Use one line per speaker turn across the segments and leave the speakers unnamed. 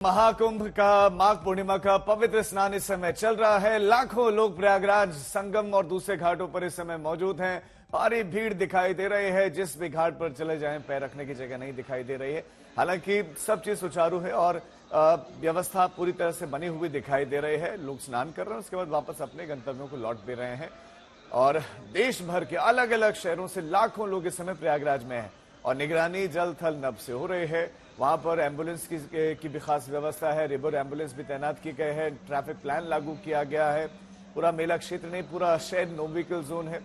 महाकुंभ का माघ पूर्णिमा का पवित्र स्नान इस समय चल रहा है। लाखों लोग प्रयागराज संगम और दूसरे घाटों पर इस समय मौजूद हैं। भारी भीड़ दिखाई दे रही है। जिस भी घाट पर चले जाएं पैर रखने की जगह नहीं दिखाई दे रही है। हालांकि सब चीज सुचारू है और व्यवस्था पूरी तरह से बनी हुई दिखाई दे रही है। लोग स्नान कर रहे हैं, उसके बाद वापस अपने गंतव्यों को लौट भी रहे हैं और देश भर के अलग अलग शहरों से लाखों लोग इस समय प्रयागराज में हैं और निगरानी जल थल नभ से हो रही है। वहां पर एम्बुलेंस की भी खास व्यवस्था है। रिवर एम्बुलेंस भी तैनात की गई है। ट्रैफिक प्लान लागू किया गया है। पूरा मेला क्षेत्र नहीं, पूरा शहर नो व्हीकल जोन है।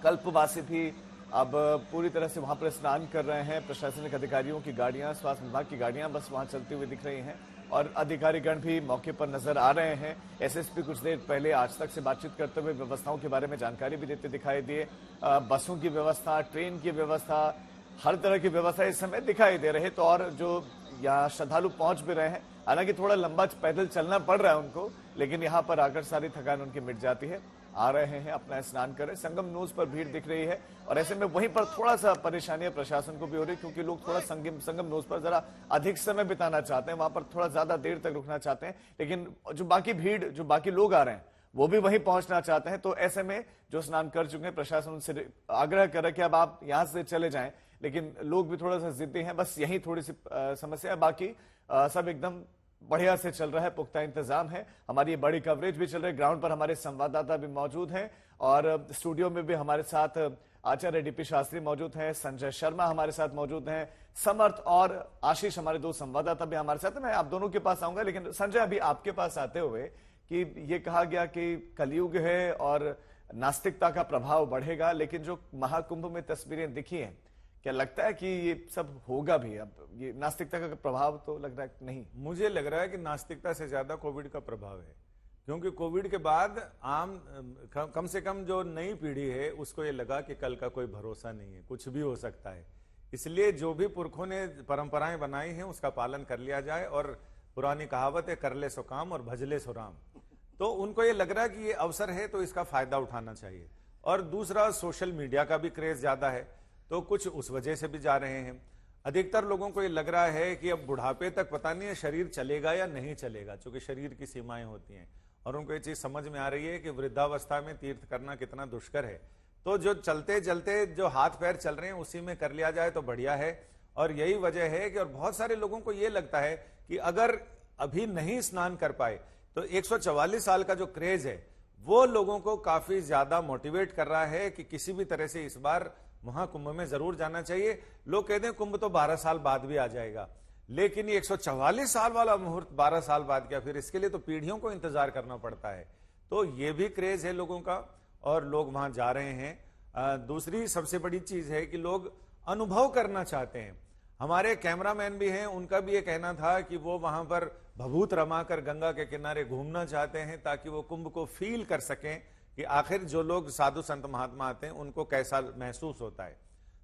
कल्पवासी भी अब पूरी तरह से वहां पर स्नान कर रहे हैं। प्रशासनिक अधिकारियों की गाड़ियां, स्वास्थ्य विभाग की गाड़ियां बस वहां चलती हुई दिख रही हैं और अधिकारीगण भी मौके पर नजर आ रहे हैं। एसएसपी कुछ देर पहले आज तक से बातचीत करते हुए व्यवस्थाओं के बारे में जानकारी भी देते दिखाई दिए। बसों की व्यवस्था, ट्रेन की व्यवस्था, हर तरह की व्यवस्था इस समय दिखाई दे रही है। तो और जो यहाँ श्रद्धालु पहुंच भी रहे हैं, हालांकि थोड़ा लंबा पैदल चलना पड़ रहा है उनको, लेकिन यहाँ पर आकर सारी थकान उनकी मिट जाती है। आ रहे हैं, अपना स्नान कर रहे हैं। संगम नोज पर भीड़ दिख रही है और ऐसे में वहीं पर थोड़ा सा परेशानी प्रशासन को भी हो रही है, क्योंकि लोग थोड़ा संगम नोज पर जरा अधिक समय बिताना चाहते हैं, वहां पर थोड़ा ज्यादा देर तक रुकना चाहते हैं। लेकिन जो बाकी भीड़, जो बाकी लोग आ रहे हैं, वो भी वहीं पहुंचना चाहते हैं। तो ऐसे में जो स्नान कर चुके हैं, प्रशासन उनसे आग्रह कर रहा है कि अब आप यहां से चले जाएं, लेकिन लोग भी थोड़ा सा जिद्दी हैं। बस यही थोड़ी सी समस्या है, बाकी सब एकदम बढ़िया से चल रहा है। पुख्ता इंतजाम है। हमारी बड़ी कवरेज भी चल रही है। ग्राउंड पर हमारे संवाददाता भी मौजूद हैं और स्टूडियो में भी हमारे साथ आचार्य डीपी शास्त्री मौजूद हैं, संजय शर्मा हमारे साथ मौजूद हैं, समर्थ और आशीष हमारे दो संवाददाता भी हमारे साथ हैं। मैं आप दोनों के पास आऊंगा, लेकिन संजय अभी आपके पास आते हुए कि ये कहा गया कि कलयुग है और नास्तिकता का प्रभाव बढ़ेगा, लेकिन जो महाकुंभ में तस्वीरें दिखी हैं, क्या लगता है कि ये सब होगा भी? अब ये नास्तिकता का प्रभाव तो लग रहा है नहीं।
मुझे लग रहा है कि नास्तिकता से ज्यादा कोविड का प्रभाव है, क्योंकि कोविड के बाद कम से कम जो नई पीढ़ी है उसको ये लगा कि कल का कोई भरोसा नहीं है, कुछ भी हो सकता है। इसलिए जो भी पुरखों ने परंपराएं बनाई हैं उसका पालन कर लिया जाए। और पुरानी कहावत है, कर ले सो काम और भज ले सो राम। तो उनको ये लग रहा है कि ये अवसर है तो इसका फायदा उठाना चाहिए। और दूसरा, सोशल मीडिया का भी क्रेज ज्यादा है, तो कुछ उस वजह से भी जा रहे हैं। अधिकतर लोगों को ये लग रहा है कि अब बुढ़ापे तक पता नहीं है शरीर चलेगा या नहीं चलेगा, क्योंकि शरीर की सीमाएं होती हैं। और उनको ये चीज समझ में आ रही है कि वृद्धावस्था में तीर्थ करना कितना दुष्कर है। तो जो चलते चलते जो हाथ पैर चल रहे हैं उसी में कर लिया जाए तो बढ़िया है। और यही वजह है कि और बहुत सारे लोगों को ये लगता है कि अगर अभी नहीं स्नान कर पाए तो 144 साल का जो क्रेज है वो लोगों को काफी ज्यादा मोटिवेट कर रहा है कि किसी भी तरह से इस बार महाकुंभ में जरूर जाना चाहिए। लोग कहते हैं कुंभ तो 12 साल बाद भी आ जाएगा, लेकिन ये 144 साल वाला मुहूर्त 12 साल बाद क्या, फिर इसके लिए तो पीढ़ियों को इंतजार करना पड़ता है। तो ये भी क्रेज है लोगों का और लोग वहां जा रहे हैं। दूसरी सबसे बड़ी चीज है कि लोग अनुभव करना चाहते हैं। हमारे कैमरामैन भी हैं, उनका भी ये कहना था कि वो वहां पर भभूत रमाकर गंगा के किनारे घूमना चाहते हैं ताकि वो कुंभ को फील कर सकें कि आखिर जो लोग साधु संत महात्मा आते हैं उनको कैसा महसूस होता है।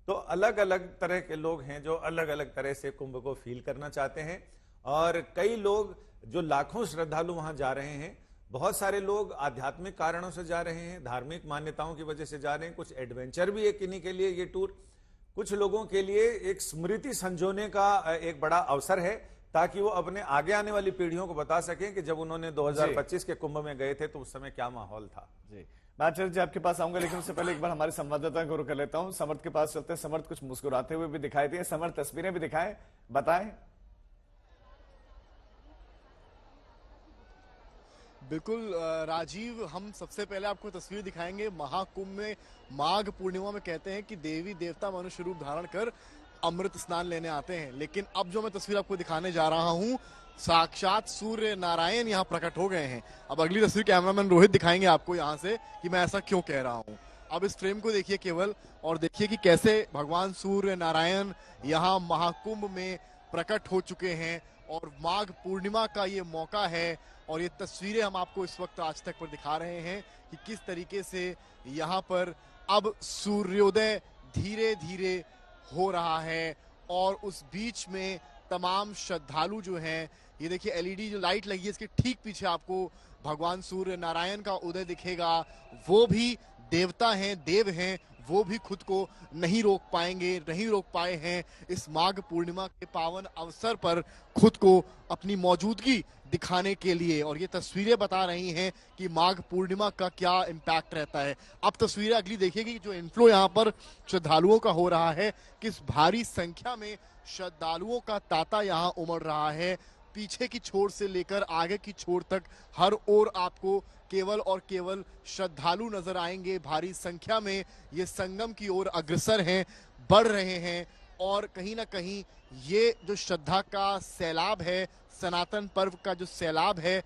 तो अलग अलग तरह के लोग हैं जो अलग अलग तरह से कुंभ को फील करना चाहते हैं। और कई लोग, जो लाखों श्रद्धालु वहां जा रहे हैं, बहुत सारे लोग आध्यात्मिक कारणों से जा रहे हैं, धार्मिक मान्यताओं की वजह से जा रहे हैं। कुछ एडवेंचर भी है किन्हीं के लिए ये टूर। कुछ लोगों के लिए एक स्मृति संजोने का एक बड़ा अवसर है, ताकि वो अपने आगे आने वाली पीढ़ियों को बता सकें कि जब उन्होंने 2025 के कुंभ में गए थे तो उस समय क्या माहौल था।
जी, मैं आचार्य जी आपके पास आऊंगा, लेकिन उससे पहले एक बार हमारे संवाददाता को कर लेता हूं। समर्थ के पास चलते हैं। समर्थ कुछ मुस्कुराते हुए भी दिखाई दिए। समर्थ, तस्वीरें भी दिखाएं, बताएं।
बिल्कुल राजीव, हम सबसे पहले आपको तस्वीर दिखाएंगे। महाकुंभ में माघ पूर्णिमा में कहते हैं कि देवी देवता मनुष्य रूप धारण कर अमृत स्नान लेने आते हैं, लेकिन अब जो मैं तस्वीर आपको दिखाने जा रहा हूं, साक्षात सूर्य नारायण यहां प्रकट हो गए हैं। अब अगली तस्वीर कैमरामैन रोहित दिखाएंगे आपको यहां से कि मैं ऐसा क्यों कह रहा हूं। अब इस फ्रेम को देखिए केवल, और देखिए कि कैसे भगवान सूर्य नारायण यहां महाकुंभ में प्रकट हो चुके हैं और माघ पूर्णिमा का ये मौका है। और ये तस्वीरें हम आपको इस वक्त आज तक पर दिखा रहे हैं कि किस तरीके से यहाँ पर अब सूर्योदय धीरे धीरे हो रहा है। और उस बीच में तमाम श्रद्धालु जो हैं, ये देखिए एलईडी जो लाइट लगी है इसके ठीक पीछे आपको भगवान सूर्य नारायण का उदय दिखेगा। वो भी देवता हैं, देव हैं, वो भी खुद को नहीं रोक पाएंगे, नहीं रोक पाए हैं इस माघ पूर्णिमा के पावन अवसर पर खुद को अपनी मौजूदगी दिखाने के लिए। और ये तस्वीरें बता रही हैं कि माघ पूर्णिमा का क्या इम्पैक्ट रहता है। अब तस्वीरें अगली देखिएगी, जो इन्फ्लो यहाँ पर श्रद्धालुओं का हो रहा है, किस भारी संख्या में श्रद्धालुओं का तांता यहाँ उमड़ रहा है। पीछे की छोर से लेकर आगे की छोर तक हर ओर आपको केवल और केवल श्रद्धालु नजर आएंगे। भारी संख्या में ये संगम की ओर अग्रसर हैं, बढ़ रहे हैं। और कहीं ना कहीं ये जो श्रद्धा का सैलाब है, सनातन पर्व का जो सैलाब है,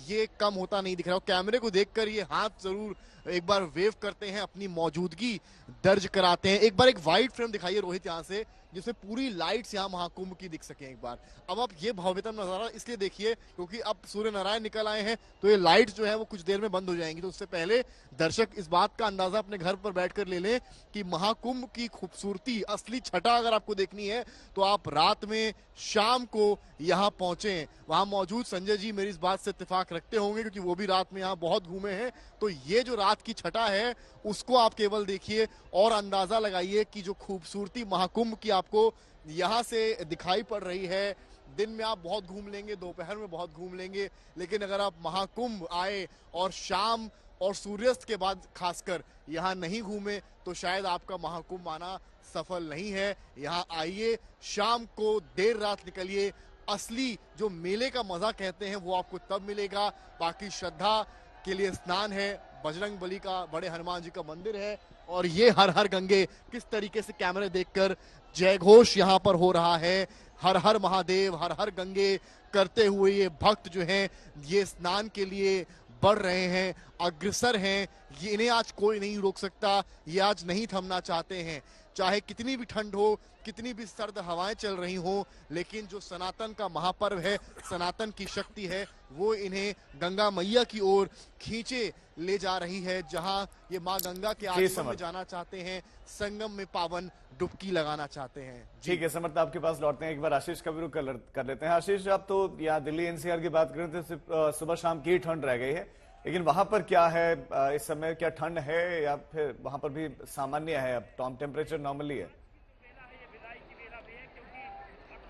ये कम होता नहीं दिख रहा। कैमरे को देखकर ये हाथ जरूर एक बार वेव करते हैं, अपनी मौजूदगी दर्ज कराते हैं। एक बार एक वाइड फ्रेम दिखाइए रोहित यहाँ से, जिसमें पूरी लाइट्स यहाँ महाकुंभ की दिख सके एक बार। अब आप ये भव्यतम नजारा इसलिए देखिए क्योंकि अब सूर्य नारायण निकल आए हैं, तो ये लाइट्स जो है वो कुछ देर में बंद हो जाएंगी। तो उससे पहले दर्शक इस बात का अंदाजा अपने घर पर बैठकर ले लें कि महाकुंभ की खूबसूरती, असली छटा अगर आपको देखनी है तो आप रात में शाम को यहाँ पहुंचे। वहां मौजूद संजय जी मेरी इस बात से इत्तेफाक रखते होंगे क्योंकि वो भी रात में यहाँ बहुत घूमे हैं। तो ये जो रात की छटा है उसको आप केवल देखिए और अंदाजा लगाइए कि जो खूबसूरती महाकुंभ की आपको यहाँ से दिखाई पड़ रही है। दिन में आप बहुत घूम लेंगे, दोपहर में बहुत घूम लेंगे, लेकिन अगर आप महाकुंभ आए और शाम और सूर्यास्त के बाद खासकर यहाँ नहीं घूमे तो शायद आपका महाकुंभ आना सफल नहीं है। यहाँ आइए, शाम को देर रात निकलिए। असली जो मेले का मजा कहते हैं वो आपको तब मिलेगा। बाकी श्रद्धा के लिए स्नान है, बजरंग बली का, बड़े हनुमान जी का मंदिर है, और ये हर हर गंगे किस तरीके से कैमरे देखकर जय घोष यहाँ पर हो रहा है। हर हर महादेव, हर हर गंगे करते हुए ये भक्त जो हैं ये स्नान के लिए बढ़ रहे हैं, अग्रसर हैं। ये इन्हें आज कोई नहीं रोक सकता, ये आज नहीं थमना चाहते हैं। चाहे कितनी भी ठंड हो, कितनी भी सर्द हवाएं चल रही हो, लेकिन जो सनातन का महापर्व है, सनातन की शक्ति है, वो इन्हें गंगा मैया की ओर खींचे ले जा रही है, जहां ये मां गंगा के आगमन में जाना चाहते हैं, संगम में पावन डुबकी लगाना चाहते हैं।
ठीक है समर्थ, आपके पास लौटते हैं। एक बार आशीष का भी रुख कर लेते हैं। आशीष, आप तो यहाँ दिल्ली एनसीआर की बात करें तो सुबह शाम की ठंड रह गई है, लेकिन वहां पर क्या है इस समय? क्या ठंड है या फिर वहां पर भी सामान्य है? अब टेम्परेचर नॉर्मली है?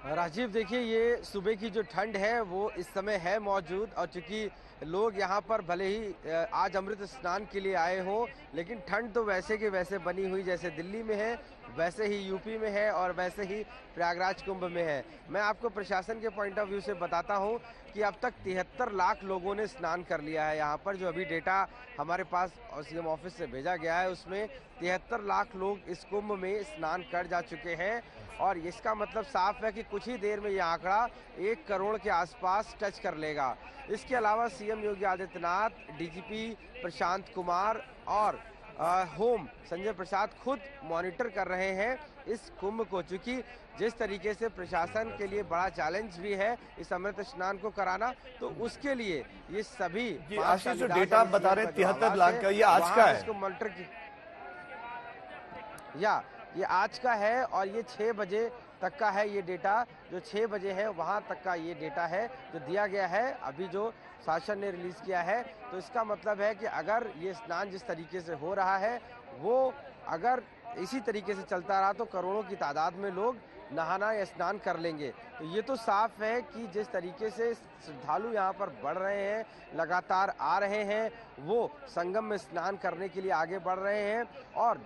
राजीव, देखिए ये सुबह की जो ठंड है वो इस समय है मौजूद, और चूंकि लोग यहाँ पर भले ही आज अमृत स्नान के लिए आए हों, लेकिन ठंड तो वैसे के वैसे बनी हुई जैसे दिल्ली में है, वैसे ही यूपी में है और वैसे ही प्रयागराज कुंभ में है। मैं आपको प्रशासन के पॉइंट ऑफ व्यू से बताता हूँ कि अब तक 73 लाख लोगों ने स्नान कर लिया है यहाँ पर। जो अभी डेटा हमारे पास सीएम ऑफिस से भेजा गया है उसमें 73 लाख लोग इस कुंभ में स्नान कर जा चुके हैं, और इसका मतलब साफ है कि कुछ ही देर में यह आंकड़ा 1 करोड़ के आसपास टच कर लेगा। इसके अलावा सीएम योगी आदित्यनाथ, डीजीपी प्रशांत कुमार और होम संजय प्रसाद खुद मॉनिटर कर रहे हैं इस कुंभ को, चूंकि जिस तरीके से प्रशासन के लिए बड़ा चैलेंज भी है इस अमृत स्नान को कराना, तो उसके लिए ये सभी
आशीष जो डेटा आप बता रहे हैं 73 लाख का, ये आज का है?
इसको मॉनिटर ये आज का है, और ये 6 बजे तक का है। ये डेटा जो 6 बजे है वहां तक का ये डेटा है जो दिया गया है अभी जो शासन ने रिलीज किया है। तो इसका मतलब है कि अगर ये स्नान जिस तरीके से हो रहा है वो अगर इसी तरीके से चलता रहा तो करोड़ों की तादाद में लोग नहाना या स्नान कर लेंगे। तो ये तो साफ है कि जिस तरीके से श्रद्धालु यहाँ पर बढ़ रहे हैं, लगातार आ रहे हैं, वो संगम में स्नान करने के लिए आगे बढ़ रहे हैं, और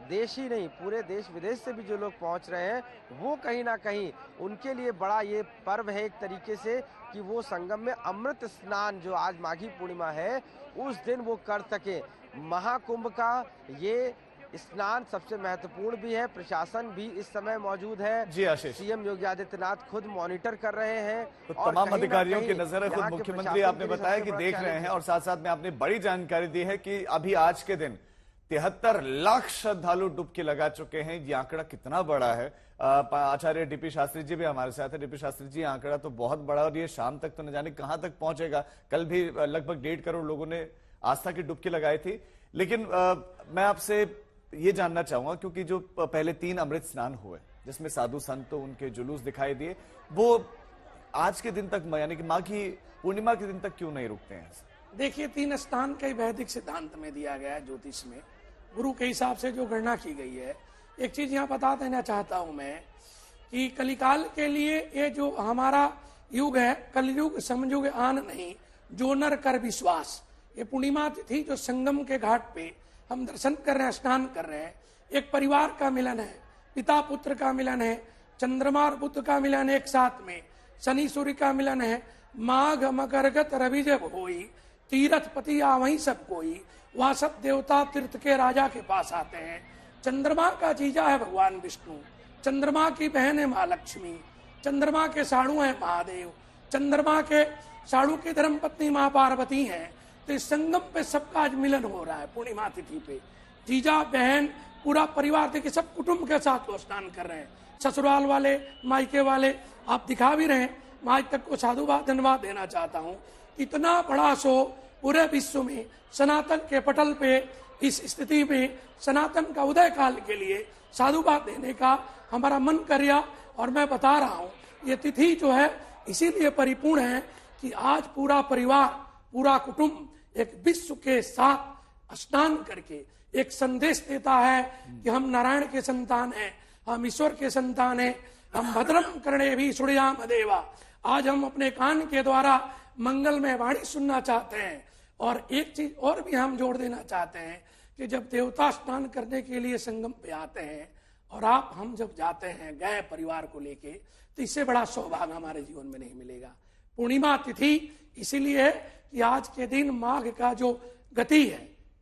देश ही नहीं पूरे देश विदेश से भी जो लोग पहुंच रहे हैं वो कहीं ना कहीं उनके लिए बड़ा ये पर्व है एक तरीके से कि वो संगम में अमृत स्नान जो आज माघी पूर्णिमा है उस दिन वो कर सके। महाकुंभ का ये स्नान सबसे महत्वपूर्ण भी है। प्रशासन भी इस समय मौजूद है।
जी आशीष,
सीएम योगी आदित्यनाथ खुद मॉनिटर कर रहे हैं,
तो तमाम अधिकारियों की नजर है। खुद मुख्यमंत्री आपने बताया कि देख रहे हैं, और साथ साथ में आपने बड़ी जानकारी दी है कि अभी आज के दिन 73 लाख श्रद्धालु डुबकी लगा चुके हैं। ये आंकड़ा कितना बड़ा है? आचार्य डीपी शास्त्री जी भी हमारे साथ है। डीपी शास्त्री जी, आंकड़ा तो बहुत बड़ा, और ये शाम तक तो न जाने कहां तक पहुंचेगा। कल भी लगभग 1.5 करोड़ लोगों ने आस्था की डुबकी लगाई थी। लेकिन मैं आपसे ये जानना चाहूंगा, क्योंकि जो पहले 3 अमृत स्नान हुए जिसमें साधु संत उनके जुलूस दिखाई दिए, वो आज के दिन तक यानी कि माघी पूर्णिमा के दिन तक क्यों नहीं रुकते हैं?
देखिए, 3 स्नान का वैदिक सिद्धांत में दिया गया है ज्योतिष में गुरु के हिसाब से जो गणना की गई है। एक चीज यहाँ बता देना चाहता हूं मैं कि कलिकाल के लिए ये जो हमारा युग है, कलयुग समयुग आन नहीं, जो नर कर विश्वास। ये पूर्णिमा तिथि जो संगम के घाट पे हम दर्शन कर रहे हैं, स्नान कर रहे हैं, एक परिवार का मिलन है, पिता पुत्र का मिलन है, चंद्रमा और बुध का मिलन एक साथ में, शनि सूर्य का मिलन है, माघ मकरगत रवि जब होई, तीरथ पति आवहीं सब कोई। वह सब देवता तीर्थ के राजा के पास आते हैं। चंद्रमा का जीजा है भगवान विष्णु, चंद्रमा की बहन है माँ लक्ष्मी, चंद्रमा के साड़ू है महादेव, चंद्रमा के साड़ू की धर्मपत्नी माँ पार्वती हैं। तो इस संगम पे सबका आज मिलन हो रहा है पूर्णिमा तिथि पे। जीजा बहन पूरा परिवार देखिए, सब कुटुंब के साथ वो स्नान कर रहे हैं, ससुराल वाले मायके वाले, आप दिखा भी रहे हैं। मैं आज तक को साधुवाद धन्यवाद देना चाहता हूँ। इतना बड़ा शो पूरे विश्व में सनातन के पटल पे इस स्थिति में सनातन का उदय काल के लिए साधुवाद देने का हमारा मन करिया। और मैं बता रहा हूँ ये तिथि जो है इसीलिए परिपूर्ण है कि आज पूरा परिवार, पूरा कुटुंब एक विश्व के साथ स्नान करके एक संदेश देता है कि हम नारायण के संतान हैं, हम ईश्वर के संतान हैं, हम भद्रम करणे भी सूर्याम देवा। आज हम अपने कान के द्वारा मंगलमय वाणी सुनना चाहते हैं। और एक चीज और भी हम जोड़ देना चाहते हैं कि जब देवता स्नान करने के लिए संगम पे आते हैं और हम जब जाते हैं गए परिवार को लेके, तो इससे बड़ा सौभाग्य हमारे जीवन में नहीं मिलेगा। पूर्णिमा तिथि इसीलिए है कि आज के दिन माघ का जो गति है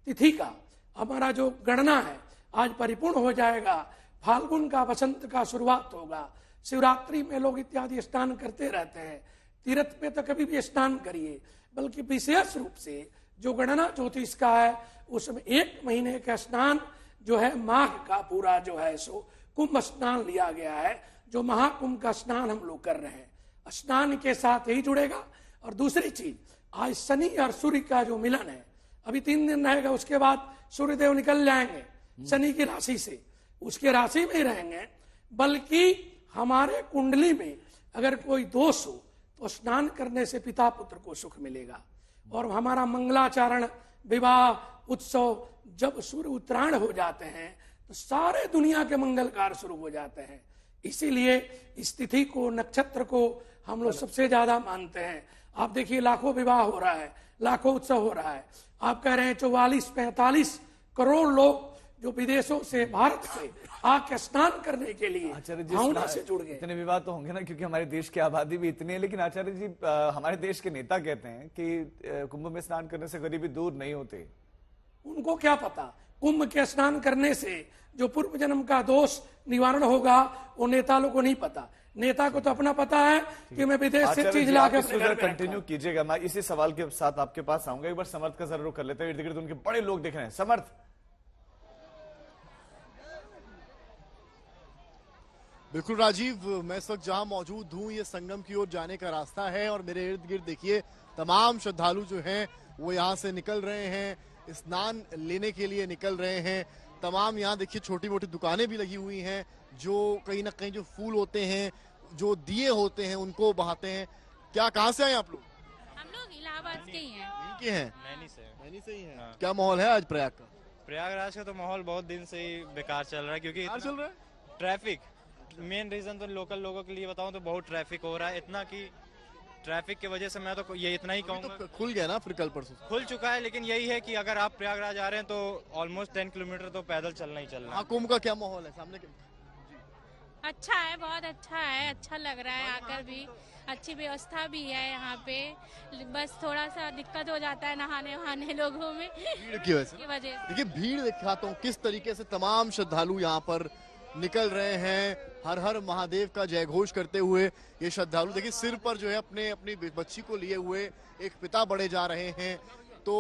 तिथि का, हमारा जो गणना है आज परिपूर्ण हो जाएगा। फाल्गुन का वसंत का शुरुआत होगा। शिवरात्रि में लोग इत्यादि स्नान करते रहते हैं। तीर्थ पे तो कभी भी स्नान करिए, बल्कि विशेष रूप से जो गणना ज्योतिष का है उसमें 1 महीने का स्नान जो है माघ का पूरा जो है सो कुंभ स्नान लिया गया है, जो महाकुंभ का स्नान हम लोग कर रहे हैं। स्नान के साथ यही जुड़ेगा। और दूसरी चीज, आज शनि और सूर्य का जो मिलन है, अभी 3 दिन रहेगा, उसके बाद सूर्यदेव निकल जाएंगे शनि की राशि से, उसके राशि में ही रहेंगे। बल्कि हमारे कुंडली में अगर कोई दोष हो तो स्नान करने से पिता पुत्र को सुख मिलेगा। और हमारा मंगलाचरण, विवाह उत्सव, जब सूर्य उत्तरायण हो जाते हैं तो सारे दुनिया के मंगल कार्य शुरू हो जाते हैं। इसीलिए इस तिथि को, नक्षत्र को हम लोग सबसे ज्यादा मानते हैं। आप देखिए लाखों विवाह हो रहा है, लाखों उत्सव हो रहा है। आप कह रहे हैं 44-45 करोड़ लोग जो विदेशों से भारत से आके स्नान करने के लिए भावना से जुड़ गए।
इतने विवाद तो होंगे ना, क्योंकि हमारे देश की आबादी भी इतनी है। लेकिन आचार्य जी, हमारे देश के नेता कहते हैं कि कुंभ में स्नान करने से गरीबी दूर नहीं होती।
उनको क्या पता, कुंभ के स्नान करने से जो पूर्व जन्म का दोष निवारण होगा वो नेता लोगों को नहीं पता। नेता को तो अपना पता है कि मैं विदेश से चीज लाकर
कंटिन्यू कीजिएगा। मैं इसी सवाल के साथ आपके पास आऊंगा। एक बार समर्थ का जरूर कर लेते हैं, इर्द गिर्द उनके बड़े लोग दिख रहे हैं। समर्थ,
बिल्कुल राजीव, मैं इस वक्त जहां मौजूद हूं ये संगम की ओर जाने का रास्ता है और मेरे इर्द गिर्द देखिए तमाम श्रद्धालु जो हैं वो यहां से निकल रहे हैं, स्नान लेने के लिए निकल रहे हैं। तमाम यहाँ देखिए छोटी मोटी दुकानें भी लगी हुई हैं, जो कहीं ना कहीं जो फूल होते हैं, जो दिए होते हैं, उनको बहाते हैं। क्या, कहाँ से आए आप लोग?
हम लोग इलाहाबाद के ही हैं।
यहीं के हैं?
नैनी से
ही हैं।
हाँ।
क्या माहौल है आज प्रयाग का?
प्रयागराज का तो माहौल बहुत दिन से ही बेकार चल रहा है, क्योंकि
चल रहा है
ट्रैफिक। मेन रीजन तो लोकल लोगों के लिए बताऊं तो बहुत ट्रैफिक हो रहा है, इतना कि ट्रैफिक की वजह से मैं तो ये इतना ही कहूंगा।
तो खुल गया ना फिर कल परसों?
खुल चुका है, लेकिन यही है कि अगर आप प्रयागराज आ रहे हैं तो ऑलमोस्ट 10 किलोमीटर तो पैदल चलना ही चलना है।
महाकुंभ का क्या माहौल है सामने?
अच्छा है, बहुत अच्छा है, अच्छा लग रहा है आकर भी। अच्छी व्यवस्था भी है यहाँ पे, बस थोड़ा सा दिक्कत हो जाता है नहाने वहाने लोगों में
भीड़ की वजह से। देखिए भीड़ दिखाता हूँ किस तरीके से तमाम श्रद्धालु यहाँ पर निकल रहे हैं, हर हर महादेव का जय घोष करते हुए। ये श्रद्धालु देखिए सिर पर जो है अपनी बच्ची को लिए हुए एक पिता बड़े जा रहे हैं। तो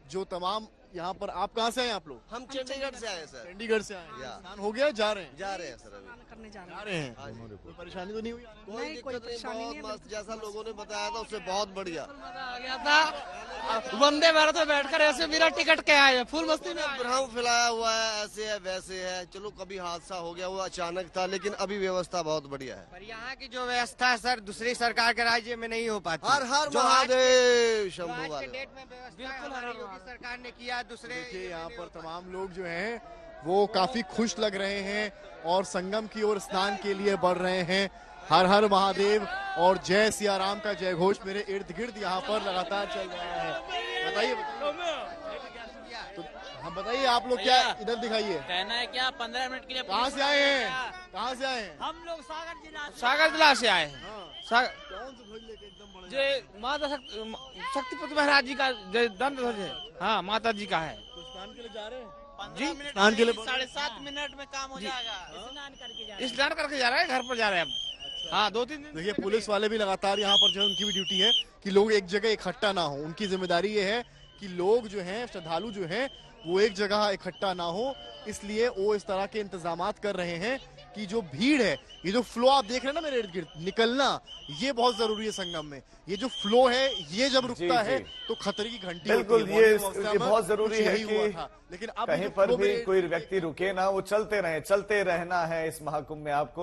जो तमाम यहाँ पर, आप कहाँ से आए आप लोग?
हम चंडीगढ़ से आए सर।
चंडीगढ़ से आए। स्नान हो गया? जा रहे हैं?
जा रहे हैं सर, अभी
करने
जा रहे हैं। कोई परेशानी तो नहीं हुई?
कोई दिक्कत नहीं, बहुत मस्त, जैसा लोगों ने बताया था उससे बहुत बढ़िया।
मजा आ गया था। वंदे भारत में बैठकर ऐसे मेरा टिकट क्या है, फुल मस्ती में
भ्रम फैलाया हुआ है, ऐसे है वैसे है। चलो कभी हादसा हो गया, वो अचानक था, लेकिन अभी व्यवस्था बहुत बढ़िया है।
पर यहाँ की जो व्यवस्था सर दूसरी सरकार के राज्य में नहीं हो पाती।
हर हर
जो आज
महादेव
जो
शंभू
आज के
वाले।
डेट में व्यवस्था हमारी योगी सरकार ने किया, दूसरे
देखिए यहाँ पर तमाम लोग जो हैं वो काफी खुश लग रहे हैं और संगम की ओर स्नान के लिए बढ़ रहे हैं। हर हर महादेव और जय सिया राम का जय घोष मेरे इर्द गिर्द यहाँ पर लगातार चल रहा है। बताइए तो हम बताइए आप लोग क्या इधर दिखाइए,
कहना है क्या 15 मिनट के लिए
कहाँ से आए हैं, कहाँ से आए हैं?
हम लोग सागर जिला से आए हैं।
हाँ। कौन से ध्वज लेके एकदम बड़े?
जय माता शक्तिपति महाराज जी का जय दंड ध्वज है। हाँ माता जी का है।
तो स्नान के लिए जा रहे हैं
जी
स्नान के लिए?
7.5 मिनट में काम हो जाएगा। स्नान करके जा रहे हैं, घर पर जा रहे हैं अब। हाँ 2-3 दिन।
देखिए पुलिस वाले भी लगातार यहाँ पर जो है उनकी भी ड्यूटी है कि लोग एक जगह इकट्ठा ना हो। उनकी जिम्मेदारी ये है कि लोग जो हैं श्रद्धालु जो हैं वो एक जगह इकट्ठा ना हो, इसलिए वो इस तरह के इंतजामात कर रहे हैं कि जो भीड़ है, ये जो फ्लो आप देख रहे हैं ना मेरे इर्द गिर्द निकलना, ये बहुत जरूरी है संगम में। ये जो फ्लो है ये जब रुकता है तो खतरे की घंटी
बिल्कुल
होती है।
ये
मॉर्निंग अवस्था में
बहुत जरूरी
कुछ
है
यही हुआ
कि
था। लेकिन अब
कहीं
जो
पर
flow
भी
मेरे
कोई
इर्द गिर्द
व्यक्ति रुके ना, वो चलते रहे, चलते रहना है इस महाकुंभ में आपको।